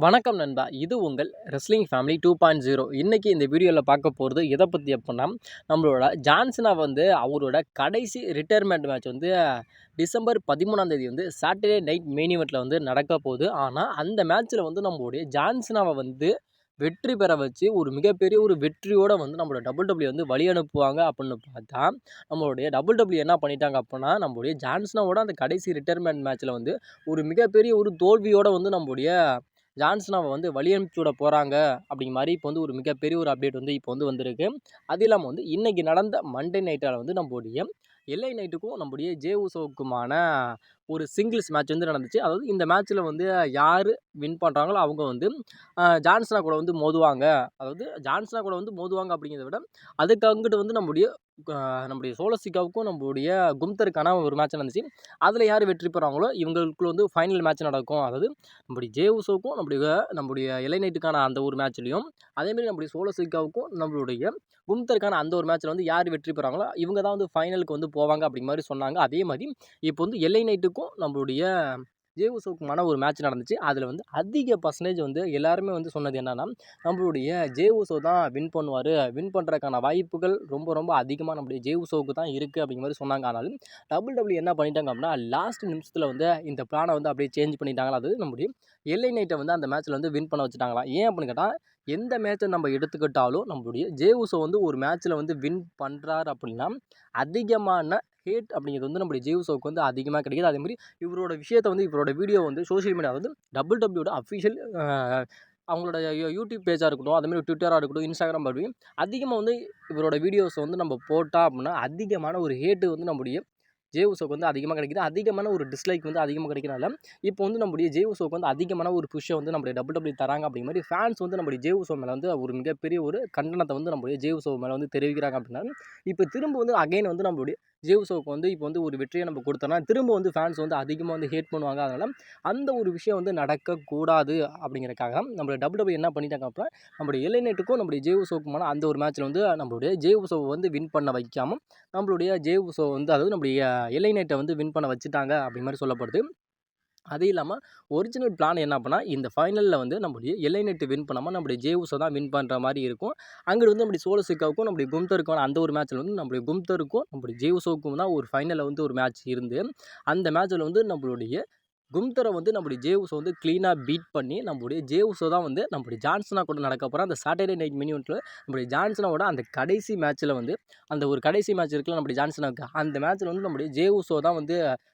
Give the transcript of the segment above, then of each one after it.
வணக்கம் நண்பா. இது உங்கள் ரெஸ்லிங் ஃபேமிலி 2.0. இன்னைக்கு இந்த வீடியோவில் பார்க்க போகிறது எதை பற்றி அப்படின்னா, நம்மளோட ஜான்சனா அவரோட கடைசி ரிட்டையர்மெண்ட் மேட்ச் டிசம்பர் 13ஆம் தேதி சாட்டர்டே நைட் மெயின் ஈவெண்ட்டில் நடக்க போகுது. ஆனால் அந்த மேட்ச்சில் நம்மளுடைய ஜான்சனாவை வெற்றி பெற வச்சு ஒரு மிகப்பெரிய ஒரு வெற்றியோடு நம்மளோட WWE வழி அனுப்புவாங்க அப்படின்னு பார்த்தா, நம்மளுடைய WWE என்ன பண்ணிட்டாங்க அப்படின்னா, நம்மளுடைய ஜான்சனாவோட அந்த கடைசி ரிட்டையர்மெண்ட் மேட்ச்சில் ஒரு மிகப்பெரிய ஒரு தோல்வியோடு நம்மளுடைய ஜான்சனாவை வழி அனுப்பிச்சு விட போகிறாங்க அப்படிங்கிற மாதிரி இப்போ ஒரு மிகப்பெரிய ஒரு அப்டேட் இப்போ வந்திருக்கு. அது இல்லாமல் இன்றைக்கி நடந்த மண்டே நைட்டால் நம்மளுடைய எல்ஐ நைட்டுக்கும் நம்முடைய ஜே உசோவுக்குமான ஒரு சிங்கிள்ஸ் மேட்ச் நடந்துச்சு. அதாவது இந்த மேட்ச்சில் யார் வின் பண்ணுறாங்களோ அவங்க ஜான்சனா கூட மோதுவாங்க. அதாவது ஜான்சனா கூட மோதுவாங்க அப்படிங்கிறத விட அதுக்கு அங்கிட்டு நம்முடைய சோலோ சிக்காவுக்கும் நம்மளுடைய கும்தருக்கான ஒரு மேட்ச் நடந்துச்சு. அதில் யார் வெற்றி பெறாங்களோ இவங்களுக்குள்ள ஃபைனல் மேட்ச் நடக்கும். அதாவது நம்முடைய ஜே உசோவுக்கும் நம்முடைய எல்ஐ நைட்டுக்கான அந்த ஒரு மேட்ச்லையும், அதேமாரி நம்முடைய சோலோ சிக்காவுக்கும் நம்மளுடைய கும்தருக்கான அந்த ஒரு மேட்ச்சில் யார் வெற்றி பெறாங்களோ இவங்க தான் ஃபைனலுக்கு போவாங்க அப்படிங்கிற மாதிரி சொன்னாங்க. அதே மாதிரி இப்போ எல்ஐ நைட்டுக்கும் நம்மளுடைய ஜே உசோவுக்குமான ஒரு மேட்ச் நடந்துச்சு. அதில் அதிக பர்சன்டேஜ் எல்லாருமே சொன்னது என்னன்னா, நம்மளுடைய ஜே உசோ தான் வின் பண்ணுவார், வின் பண்ணுறதுக்கான வாய்ப்புகள் ரொம்ப ரொம்ப அதிகமாக நம்மளுடைய ஜே உசோவுக்கு தான் இருக்குது அப்படிங்கிற மாதிரி சொன்னாங்க. ஆனாலும் WWE என்ன பண்ணிட்டாங்க அப்படின்னா, லாஸ்ட் நிமிஷத்தில் இந்த பிளானை அப்படியே சேஞ்ச் பண்ணிட்டாங்களா. அது நம்முடைய எல்ஐ நைட்டை அந்த மேட்ச்சில் வின் பண்ண வச்சுட்டாங்களா. ஏன் அப்படின்னு கேட்டால், எந்த மேட்சை நம்ம எடுத்துக்கிட்டாலும் நம்மளுடைய ஜே உசோ ஒரு மேட்ச்சில் வின் பண்ணுறாரு அப்படின்னா அதிகமான ஹேட் அப்படிங்கிறது நம்முடைய ஜே உசோவுக்கு அதிகமாக கிடைக்குது. அதேமாதிரி இவரோட விஷயத்தை இவரோட video social media WWE official அவங்களோட யூடியூப் பேஜாக இருக்கட்டும், அதேமாதிரி ட்விட்டராக இருக்கட்டும், இன்ஸ்டாகிராம் அப்படி அதிகமாக இவரோட வீடியோஸை நம்ம போட்டால் அப்படின்னா அதிகமான ஒரு ஹேட்டு நம்முடைய ஜே உசோவுக்கு அதிகமாக கிடைக்குது. அதிகமான ஒரு டிஸ்லைக் அதிகமாக கிடைக்கிறனால இப்போ நம்முடைய ஜே உசோவுக்கு அதிகமான ஒரு புஷ்ஷை நம்முடைய WWE தராங்க. அப்படிங்கிற மாதிரி ஃபேன்ஸ் நம்முடைய ஜே உசோ மேலே ஒரு மிகப்பெரிய ஒரு கண்டனத்தை நம்முடைய ஜே உசோ மேலே தெரிவிக்கிறாங்க. அப்படின்னா இப்போ திரும்ப அகைன் நம்மளுடைய ஜே உசோவுக்கு இப்போ ஒரு வெற்றியை நம்ம கொடுத்தோன்னா திரும்ப ஃபேன்ஸ் அதிகமாக ஹேட் பண்ணுவாங்க. அதனால் அந்த ஒரு விஷயம் நடக்கக்கூடாது அப்படிங்கிறக்காக நம்மளுடைய WWE என்ன பண்ணிட்டாங்க அப்படின்னா, நம்மளுடைய எல்ஐ நைட்டுக்கும் நம்முடைய ஜே உசோவுக்குமான அந்த ஒரு மேட்ச்சில் நம்மளுடைய ஜே உசோவை வின் பண்ண வைக்காமல் நம்மளுடைய ஜே உசோ அதாவது நம்முடைய எல்ஐ நைட்டை வின் பண்ண வச்சுட்டாங்க அப்படிங்கிற மாதிரி சொல்லப்படுது. அது இல்லாமல் ஒரிஜினல் பிளான் என்ன அப்படின்னா, இந்த ஃபைனலில் நம்முடைய எல்ஐ நைட்டு வின் பண்ணாமல் நம்முடைய ஜே உசோ தான் வின் பண்ணுற மாதிரி இருக்கும். அங்கிட்டு நம்முடைய சோலோ சிக்காவுக்கும் நம்முடைய கும்தருக்கான அந்த ஒரு மேட்ச்சில் நம்முடைய கும்தருக்கும் நம்முடைய ஜே உசோவுக்கும் தான் ஒரு ஃபைனலில் ஒரு மேட்ச் இருந்து, அந்த மேட்ச்சில் நம்மளுடைய கும்தரை நம்முடைய ஜே உசோ க்ளீனாக பீட் பண்ணி நம்முடைய ஜே உசோ தான் நம்முடைய ஜான்சனா கூட நடக்க போகிற அந்த சாட்டர்டே நைட் மெயின் ஈவெண்ட்டில் நம்முடைய ஜான்சனாவோட அந்த கடைசி மேட்ச்சில் அந்த ஒரு கடைசி மேட்ச் இருக்குல்ல நம்முடைய ஜான்சனாவுக்கு, அந்த மேட்ச்சில் நம்முடைய ஜே உசோ தான்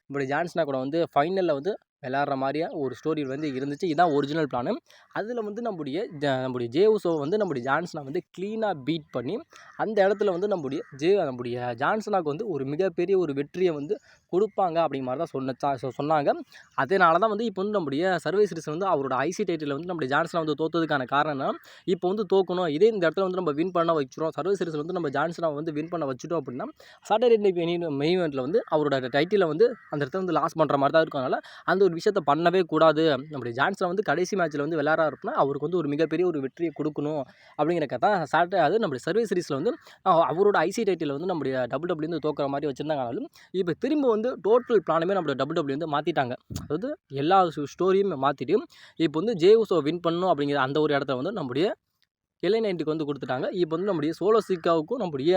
நம்முடைய ஜான்சனா கூட ஃபைனலில் விளையாடுற மாதிரியா ஒரு ஸ்டோரி இருந்துச்சு. இதுதான் ஒரிஜினல் பிளானு. அதில் நம்முடைய ஜே உசோ நம்முடைய ஜான்சனா க்ளீனாக பீட் பண்ணி அந்த இடத்துல நம்முடைய ஜான்சனாவுக்கு ஒரு மிகப்பெரிய ஒரு வெற்றியை கொடுப்பாங்க அப்படிங்கிற மாதிரி தான் சொன்னாங்க. அதனால தான் இப்போ நம்முடைய சர்வே சீரிஸ் அவரோட ஐசி டைட்டில் நம்முடைய ஜான்சனா தோற்றதுக்கான காரணம் என்ன, இப்போ தோக்கணும், இதே இந்த இடத்துல நம்ம வின் பண்ண வச்சுரும், சர்வே சீரிஸ் நம்ம ஜான்சனா வின் பண்ண வச்சுட்டோம் அப்படின்னா சாட்டர்டே நைட் மெயின் ஈவெண்ட்டில் அவரோட டைட்டிலை அந்த இடத்துல லாஸ் பண்ணுற மாதிரி தான் இருக்கும். அதனால் அந்த ஒரு விஷயத்தை பண்ணவே கூடாது. நம்முடைய ஜான்சனா கடைசி மேட்ச்சில் விளையாடுறா இருப்போம்னா அவருக்கு ஒரு மிகப்பெரிய ஒரு வெற்றியை கொடுக்கணும் அப்படிங்கிறக்க தான் அது நம்முடைய சர்வே சீரிஸில் அவரோட ஐசி டைட்டில் நம்முடைய WWE தோக்குற மாதிரி வச்சுருந்தாங்க. ஆனாலும் இப்போ திரும்ப டோட்டல் பிளானுமே நம்மளோட WWE மாற்றிட்டாங்க. அதாவது எல்லா ஸ்டோரியுமே மாற்றிட்டு இப்போ ஜே உசோ வின் பண்ணணும் அப்படிங்கிற அந்த ஒரு இடத்துல நம்முடைய எல்ஐ நைட்டுக்கு கொடுத்துட்டாங்க. இப்போ நம்முடைய சோலோ சிக்காவுக்கும் நம்முடைய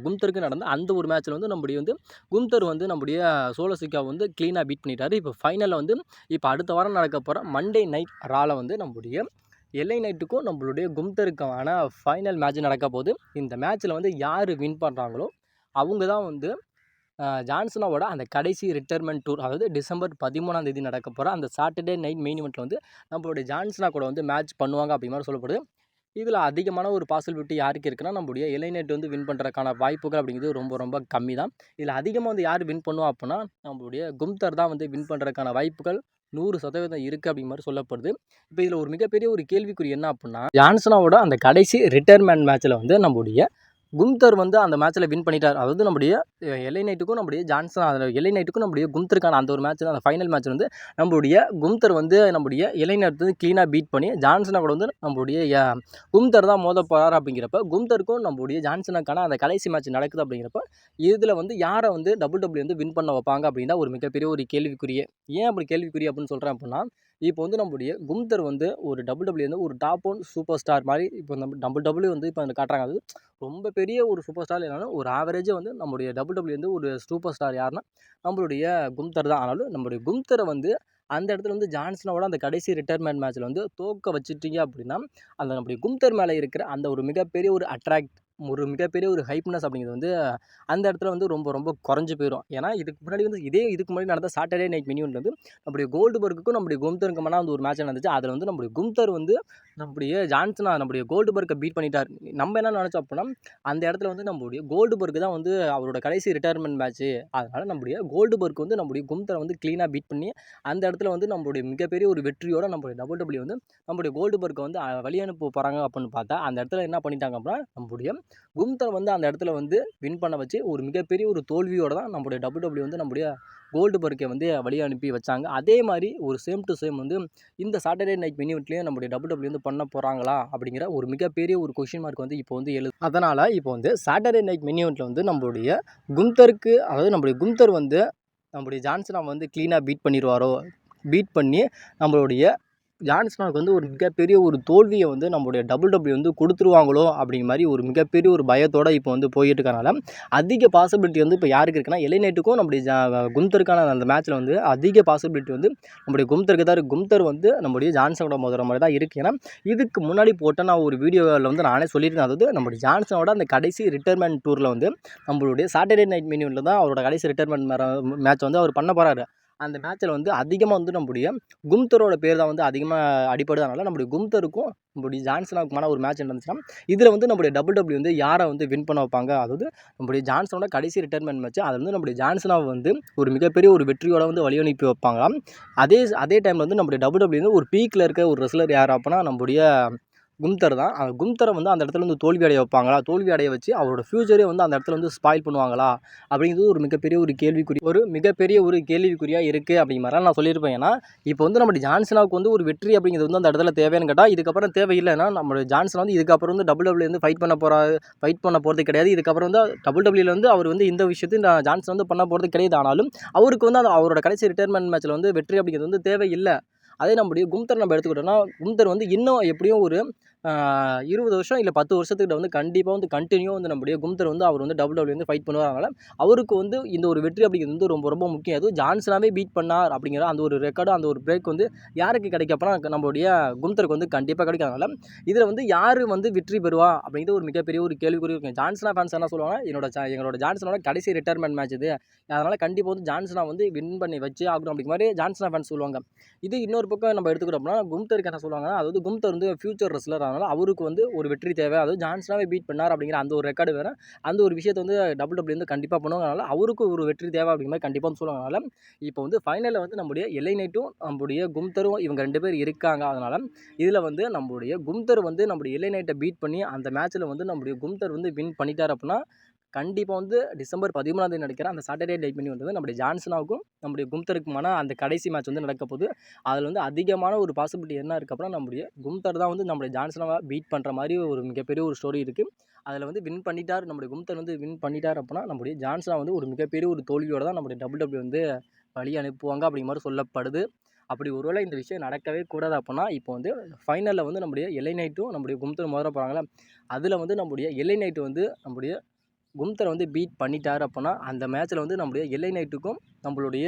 கும்தருக்கும் நடந்த அந்த ஒரு மேட்ச்சில் நம்முடைய கும்தர் நம்முடைய சோலோ சிக்காவை க்ளீனாக பீட் பண்ணிட்டாரு. இப்போ ஃபைனலில் இப்போ அடுத்த வாரம் நடக்க போகிற மண்டே நைட் ரால நம்முடைய எல்ஐ நைட்டுக்கும் நம்மளுடைய கும்தருக்கான ஃபைனல் மேட்ச் நடக்க போகுது. இந்த மேட்ச்சில் யார் வின் பண்ணுறாங்களோ அவங்க தான் ஜான்சனாவோட அந்த கடைசி ரிட்டையர்மெண்ட் டூர், அதாவது டிசம்பர் 13ஆம் தேதி நடக்க போகிற அந்த சாட்டர்டே நைட் மெயின் ஈவெண்ட்டில் நம்மளுடைய ஜான்சனா கூட மேட்ச் பண்ணுவாங்க அப்படிங்கிற மாதிரி சொல்லப்படுது. இதில் அதிகமான ஒரு பாசிபிலிட்டி யாருக்கு இருக்குன்னா, நம்முடைய எல்ஐ நைட் வின் பண்ணுறதுக்கான வாய்ப்புகள் அப்படிங்கிறது ரொம்ப ரொம்ப கம்மி தான். இதில் அதிகமாக யார் வின் பண்ணுவா அப்படின்னா, நம்மளுடைய கும்தர் தான் வின் பண்ணுறதுக்கான வாய்ப்புகள் 100% இருக்குது அப்படிங்கிற மாதிரி சொல்லப்படுது. இப்போ இதில் ஒரு மிகப்பெரிய ஒரு கேள்விக்குறி என்ன அப்படின்னா, ஜான்சனாவோட அந்த கடைசி ரிட்டையர்மெண்ட் மேட்ச்சில் நம்முடைய கும்தர் அந்த மேட்ச்சில் வின் பண்ணிட்டார். அதாவது நம்முடைய எல்ஐ நைட்டுக்கும் நம்முடைய ஜான்சனா எல்ஐ நைட்டுக்கும் நம்முடைய கும்தருக்கான அந்த ஒரு மேட்ச் அந்த ஃபைனல் மேட்ச் நம்முடைய கும்தர் நம்முடைய எல்ஐ நைட் க்ளீனாக பீட் பண்ணி ஜான்சனா கூட நம்முடைய கும்தர் தான் மோத போகிறார். அப்படிங்கிறப்ப கும்தருக்கும் நம்முடைய ஜான்சனாக்கான அந்த கடைசி மேட்ச் நடக்குது. அப்படிங்கிறப்ப இதில் யாரை WWE வின் பண்ண வைப்பாங்க அப்படின்னா ஒரு மிகப்பெரிய ஒரு கேள்விக்குரிய. ஏன் அப்படி கேள்விக்குரிய அப்படின்னு சொல்கிறேன் அப்படின்னா, இப்போ வந்து நம்முடைய கும்தர் வந்து ஒரு WWE வந்து ஒரு டாப் 1 சூப்பர் ஸ்டார் மாரி இப்போ நம்ம WWE வந்து இப்போ காட்டுறாங்க. அது ரொம்ப பெரிய ஒரு சூப்பர் ஸ்டார் இல்லனாலும் ஒரு ஆவரேஜா வந்து நம்முடைய WWE வந்து ஒரு சூப்பர் ஸ்டார் யாருன்னா, நம்மளுடைய கும்தர் தான். ஆனாலும் நம்முடைய கும்தர வந்து அந்த இடத்துல வந்து ஜான்சனோட அந்த கடைசி ரிட்டயர்மென்ட் மேட்ச்ல வந்து தோக்க வச்சுட்டீங்க அப்படின்னா, அந்த நம்முடைய கும்தர் மேல இருக்கிற அந்த ஒரு மிகப்பெரிய ஒரு ஒரு மிகப்பெரிய ஒரு ஹைப்னஸ் அப்படிங்கிறது வந்து அந்த இடத்துல வந்து ரொம்ப ரொம்ப குறைஞ்சு போயிரும். ஏன்னா இதுக்கு முன்னாடி வந்து இதுக்கு முன்னாடி நடந்த சாட்டர்டே நைட் மினி ஈவென்ட்ல வந்து நம்முடைய கோல்ட்பர்க்குக்கும் நம்முடைய கும்தருக்குமான வந்து ஒரு மேட்ச் நடந்துச்சு. அதில வந்து நம்முடைய கும்தர் வந்து நம்முடைய கோல்ட்பர்க்க பீட் பண்ணிட்டார். நம்ம என்ன நினைச்சோம் அப்படின்னா, அந்த இடத்துல வந்து நம்முடைய கோல்ட்பர்க் தான் வந்து அவரோட கடைசி ரிட்டயர்மென்ட் மேட்ச். அதனால நம்முடைய கோல்ட்பர்க் வந்து நம்முடைய கும்தர வந்து கிளீனா பீட் பண்ணி அந்த இடத்துல வந்து நம்முடைய மிகப்பெரிய ஒரு வெற்றியோட நம்முடைய WWE வந்து நம்முடைய கோல்ட்பர்க்க வந்து வழி அனுப்ப போறாங்க அப்படின்னு பார்த்தா, அந்த இடத்துல என்ன பண்ணிட்டாங்க அப்படின்னா, நம்முடைய கும்தர வந்து அந்த இடத்துல வந்து வின் பண்ண வச்சு ஒரு மிகப்பெரிய ஒரு தோல்வியோட தான் நம்முடைய WWE வந்து நம்முடைய கோல்ட்பர்க்கை வந்து வழி அனுப்பி வச்சாங்க. அதே மாரி ஒரு சேம் டு சேம் வந்து இந்த சாட்டர்டே நைட் மினி ஈவென்ட்லயும் நம்முடைய WWE வந்து பண்ண போறாங்களா? அப்படிங்கிற ஒரு மிகப்பெரிய ஒரு கொஸ்டின் மார்க் வந்து இப்போ வந்து எழுது. அதனால இப்போ வந்து சாட்டர்டே நைட் மினி ஈவென்ட்ல வந்து நம்மளுடைய நம்முடைய கும்தர் வந்து நம்முடைய ஜான்சன வந்து கிளீனா பீட் பண்ணிருவாரோ? பீட் பண்ணி நம்மளுடைய ஜான்சனாவுக்கு வந்து ஒரு மிகப்பெரிய ஒரு தோல்வியை வந்து நம்முடைய WWE வந்து கொடுத்துருவாங்களோ அப்படிங்கிற மாதிரி ஒரு மிகப்பெரிய ஒரு பயத்தோட இப்போ வந்து போயிட்டு இருக்கனால அதிக பாசிபிலிட்டி வந்து இப்போ யாருக்கு இருக்குன்னா எலை நைட்டுக்கும் நம்முடைய கும்தருக்கான அந்த மேட்ச்சில் வந்து அதிக பாசிபிலிட்டி வந்து நம்முடைய கும்தருக்கு தான் இருக்குது. கும்தர் வந்து நம்முடைய ஜான்சனோட முதல்ல மாதிரி தான் இருக்குது. ஏன்னா இதுக்கு முன்னாடி போட்ட நான் ஒரு வீடியோவில் வந்து நானே சொல்லியிருந்தேன். அதாவது நம்முடைய ஜான்சனோட அந்த கடைசி ரிட்டயர்மெண்ட் டூரில் வந்து நம்மளுடைய சாட்டர்டே நைட் மினி ஈவென்ட்ல தான் அவரோட கடைசி ரிட்டயர்மெண்ட் மேட்ச் வந்து அவர் பண்ண போகிறாரு. அந்த மேட்ச்சில் வந்து அதிகமாக வந்து நம்முடைய கும்தரோட பேர் தான் வந்து அதிகமாக அடிபடுறதுனால நம்முடைய கும்தருக்கும் நம்முடைய ஜான்சனாவுக்குமான ஒரு மேட்ச் நடந்துச்சுன்னா இதில் வந்து நம்முடைய WWE வந்து யாரை வந்து வின் பண்ண வைப்பாங்க. அதாவது நம்முடைய ஜான்சனோட கடைசி ரிட்டயர்மெண்ட் மேட்ச் அதில் வந்து நம்முடைய ஜான்சனாவை வந்து ஒரு மிகப்பெரிய ஒரு வெற்றியோட வந்து வழி அனுப்பி வைப்பாங்களாம். அதே டைமில் வந்து நம்முடைய WWE வந்து ஒரு பீக்கில் இருக்க ஒரு ரெஸ்லர் யார் அப்படின்னா நம்முடைய கும்தர் தான். அந்த கும்தரை வந்து அந்த இடத்துல வந்து தோல்வி அடைய வைப்பாங்களா? தோல்வி அடைய வச்சு அவரோட ஃப்யூச்சரே வந்து அந்த இடத்துல வந்து ஸ்பாயில் பண்ணுவாங்களா? அப்படிங்கிறது ஒரு மிகப்பெரிய ஒரு கேள்விக்குறியாக இருக்குது அப்படிங்கிற மாதிரி நான் சொல்லியிருப்பேன். ஏன்னா இப்போ வந்து நம்முடைய ஜான்சனாவுக்கு வந்து ஒரு வெற்றி அப்படிங்கிறது வந்து அந்த இடத்துல தேவைன்னு கேட்டால் இதுக்கப்புறம் தேவையில்லைன்னா நம்மளுடைய ஜான்சன் வந்து இதுக்கப்புறம் வந்து WWE வந்து ஃபைட் பண்ண போகிறது கிடையாது. இதுக்கப்புறம் வந்து WWE வந்து அவர் வந்து இந்த விஷயத்தையும் ஜான்சன் வந்து பண்ண போகிறது கிடையாது. ஆனாலும் அவருக்கு வந்து அவரோட கடைசி ரிட்டயர்மெண்ட் மேட்ச்சில் வந்து வெற்றி அப்படிங்கிறது வந்து தேவையில்லை. அதே நம்முடைய கும்தர் நம்ம எடுத்துக்கிட்டோம்னா கும்தர் வந்து இன்னும் எப்படியும் ஒரு 20 வருஷம் இல்லை 10 வருஷத்துக்கிட்ட வந்து கண்டிப்பாக வந்து கண்டினியூ வந்து நம்முடைய கும்தர் வந்து அவர் வந்து WWE வந்து ஃபைட் பண்ணுவார். அதனால் அவருக்கு வந்து இந்த ஒரு வெற்றி அப்படிங்கிறது வந்து ரொம்ப ரொம்ப முக்கியம். அதுவும் ஜான்சனாவே பீட் பண்ணார் அப்படிங்கிற அந்த ஒரு ரெக்கார்டு அந்த ஒரு பிரேக் வந்து யாருக்கு கிடைக்கும் அப்படின்னா நம்மளுடைய கும்தருக்கு வந்து கண்டிப்பாக கிடைக்கும். அதனால் இதில் வந்து யார் வந்து வெற்றி பெறுவா அப்படிங்கிறது ஒரு மிகப்பெரிய ஒரு கேள்விக்குறி இருக்கும். ஜான்சனா ஃபேன்ஸ் என்ன சொல்லுவாங்க, எங்களோட ஜான்சனோட கடைசி ரிட்டயர்மெண்ட் மேட்ச் இது, அதனால் கண்டிப்பாக வந்து ஜான்சனா வந்து வின் பண்ணி வச்சு ஆகணும் அப்படிங்கிற மாதிரி ஜான்சனா ஃபேன்ஸ் சொல்லுவாங்க. இது இன்னொரு பக்கம் நம்ம எடுத்துக்கிட்டோம்னா கும்தருக்கு என்ன சொல்லுவாங்கன்னா, அதாவது கும்தர் வந்து ஃபியூச்சர் ரெஸ்லர், அதனால் அவருக்கு வந்து ஒரு வெற்றி தேவை. அதாவது ஜான்சனாவே பீட் பண்ணார் அப்படிங்கிற அந்த ஒரு ரெக்கார்டு வேறு, அந்த ஒரு விஷயத்தை வந்து WWE வந்து கண்டிப்பாக பண்ணுவாங்க. அதனால் அவருக்கு ஒரு வெற்றி தேவை அப்படிங்கிற மாதிரி கண்டிப்பாக சொல்லுவாங்க. அதனால் இப்போ வந்து ஃபைனலில் வந்து நம்முடைய எல்ஐ நைட்டும் நம்முடைய கும்தரும் இவங்க 2 பேர் இருக்காங்க. அதனால் இதில் வந்து நம்முடைய கும்தர் வந்து நம்முடைய எல்ஐ நைட்டை பீட் பண்ணி அந்த மேட்ச்சில் வந்து நம்முடைய கும்தர் வந்து வின் பண்ணிட்டார் அப்படின்னா கண்டிப்பாக வந்து டிசம்பர் 13 நடக்கிற அந்த சாட்டர்டே நைட் மினி வந்து நம்முடைய ஜான்சனாவுக்கும் நம்முடைய கும்தருக்குமான அந்த கடைசி மேட்ச் வந்து நடக்க போகுது. அதில் வந்து அதிகமான ஒரு பாசிபிலிட்டி என்ன இருக்குது அப்படின்னா நம்முடைய கும்தர் தான் வந்து நம்முடைய ஜான்சனாவை பீட் பண்ணுற மாதிரி ஒரு மிகப்பெரிய ஒரு ஸ்டோரி இருக்குது. அதில் வந்து வின் பண்ணிட்டார், நம்முடைய கும்தர் வந்து வின் பண்ணிட்டார் அப்படின்னா நம்முடைய ஜான்சனா வந்து ஒரு மிகப்பெரிய ஒரு தோல்வியோடு தான் நம்முடைய WWE வந்து வழி அனுப்புவாங்க அப்படிங்கிற மாதிரி சொல்லப்படுது. அப்படி ஒருவேளை இந்த விஷயம் நடக்கவே கூடாது அப்படின்னா இப்போ வந்து ஃபைனலில் வந்து நம்முடைய எல்ஐ நைட்டும் நம்முடைய கும்தர் மோத போகிறாங்களா, அதில் வந்து நம்முடைய எல்ஐ நைட்டு வந்து நம்முடைய கும்தரை வந்து பீட் பண்ணிட்டார் அப்படின்னா அந்த மேட்ச்சில் வந்து நம்முடைய எல்ஐ நைட்டுக்கும் நம்மளுடைய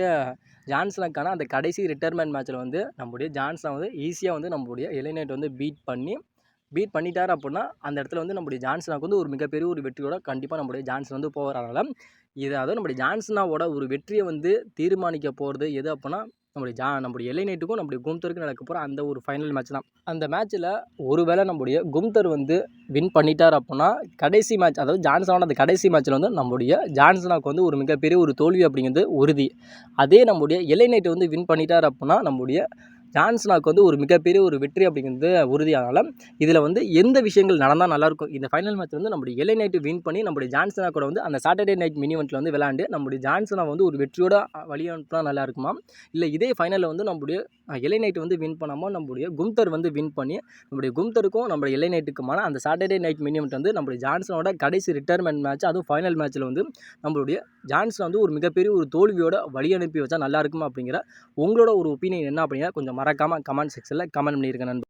ஜான்சனுக்கான அந்த கடைசி ரிட்டயர்மெண்ட் மேட்ச்சில் வந்து நம்முடைய ஜான்சனை வந்து ஈஸியாக வந்து நம்மளுடைய எல்ஐ நைட் வந்து பீட் பண்ணிட்டார் அப்படின்னா அந்த இடத்துல வந்து நம்முடைய ஜான்சனாவுக்கு வந்து ஒரு மிகப்பெரிய ஒரு வெற்றியோட கண்டிப்பாக நம்முடைய ஜான்சன் வந்து போகிறனால அதாவது நம்முடைய ஜான்சனாவோட ஒரு வெற்றியை வந்து தீர்மானிக்க போகிறது எது அப்படின்னா நம்முடைய எல்ஐ நைட்டுக்கும் நம்முடைய கும்தருக்கும் நடக்க போகிற அந்த ஒரு ஃபைனல் மேட்ச் தான். அந்த மேட்ச்சில் ஒருவேளை நம்முடைய கும்தர் வந்து வின் பண்ணிட்டார் அப்படின்னா கடைசி மேட்ச், அதாவது ஜான்சனோட அந்த கடைசி மேட்ச்சில் வந்து நம்முடைய ஜான்சனாவுக்கு வந்து ஒரு மிகப்பெரிய ஒரு தோல்வி அப்படிங்கிறது உறுதி. அதே நம்முடைய எல்ஐ நைட் வந்து வின் பண்ணிட்டார் அப்படின்னா நம்முடைய ஜான்சனாவுக்கு வந்து ஒரு மிகப்பெரிய ஒரு வெற்றி அப்படிங்கிறது உறுதியானால இதில் வந்து எந்த விஷயங்கள் நடந்தால் நல்லாயிருக்கும், இந்த ஃபைனல் மேட்ச் வந்து நம்முடைய எல்ஐ நைட்டு வின் பண்ணி நம்முடைய ஜான்சனா கூட வந்து அந்த சாட்டர்டே நைட் மினி ஈவென்ட்ல வந்து விளையாண்டு நம்முடைய ஜான்சனா வந்து ஒரு வெற்றியோட வழி அனுப்பினா நல்லா இருக்குமா, இல்லை இதே ஃபைனலில் வந்து நம்முடைய எல்ஐ நைட் வந்து வின் பண்ணாமல் நம்முடைய கும்தர் வந்து வின் பண்ணி நம்முடைய கும்தருக்கும் நம்முடைய எல்ஐ நைட்டுக்குமான அந்த சாட்டர்டே நைட் மினி ஈவென்ட் வந்து நம்முடைய ஜான்சனோட கடைசி ரிட்டயர்மெண்ட் மேட்ச், அதுவும் ஃபைனல் மேட்ச்சில் வந்து நம்மளுடைய ஜான்சன் வந்து ஒரு மிகப்பெரிய ஒரு தோல்வியோட வழி அனுப்பி வச்சா நல்லா இருக்குமா அப்படிங்கிற உங்களோட ஒரு ஒப்பீனியன் என்ன அப்படிங்கிற கொஞ்சம் மறக்காமல் கமெண்ட் செக்ஷனில் கமெண்ட் பண்ணியிருக்கேன் நண்பா.